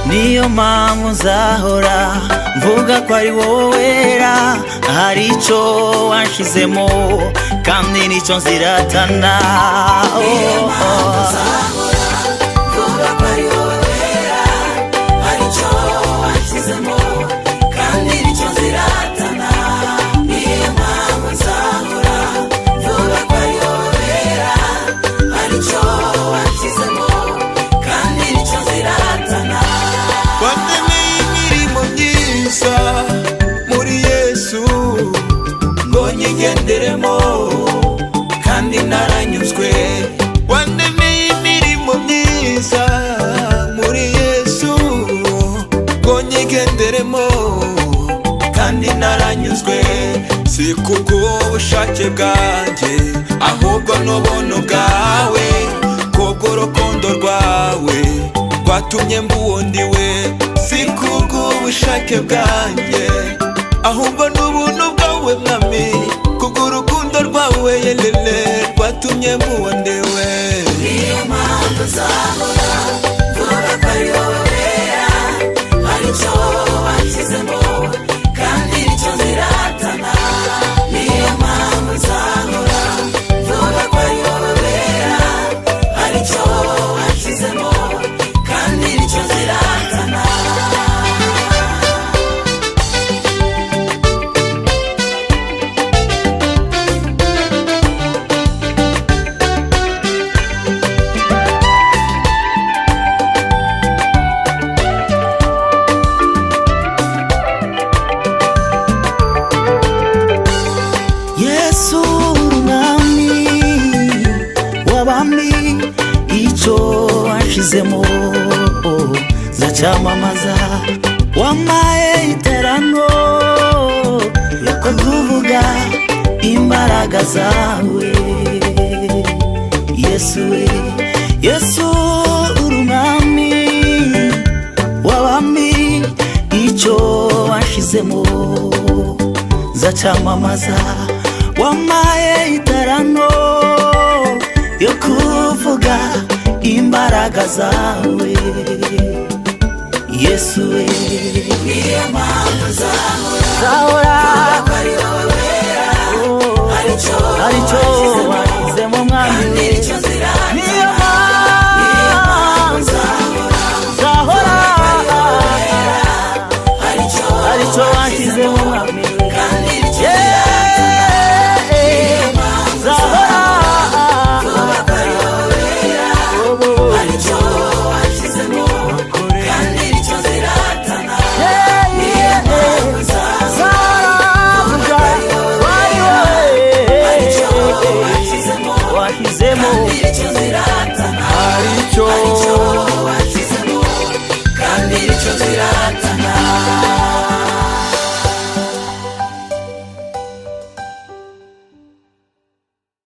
niyo mpamvu nzahora mvuga ko ari wowe wera, hari icyo wanshizemo kandi nicyo nziratana. Niyo mpamvu nzahora mvuga ko ari wowe wera, hari icyo wanshizemo kandi nicyo nziratana. Niyo mpamvu nzahora mvuga ko ari wowe wera, hari icyo wanshizemo kandi nicyo nziratana. Wandemeye imirimo myiza muri Yesu ngo nyigenderemo kandi naranyuzwe. Wandemeye imirimo myiza muri Yesu ngo nyigenderemo kandi naranyuzwe. Si kubw'ubushake bwanjye ahubwo n'ubuntu bwawe, kubw'urukundo rwawe rwatumye mbuwo ndiwe. Si kubw'ubushake bwanjye ahubwo n'ubuntu bwawe mwami, kubw'urukundo rwawe yelele rwatumye mbuwo ndiwe. Niyo mpamvu nzahora mvuga ko ari wowe wera, hari icyo wanshizemo kandi nicyo nziratana. Niyo mpamvu nzahora mvuga ko ari wowe wera, hari icyo wanshizemo kandi nicyo nziratana. Yesu mwami w'abami, icyo wanshizemo nzacyamamaza. Wampaye iterano yo kuvuga imbaraga zawe. Yesu we, Yesu urumwami w'abami, icyo wanshizemo nzacyamamaza. Wampaye iterano yo kuvuga imbaraga zawe. Yesu we, niyo mpamvu nzahora mvuga ko ari wowe wera, hari icyo wanshizemo mwami we.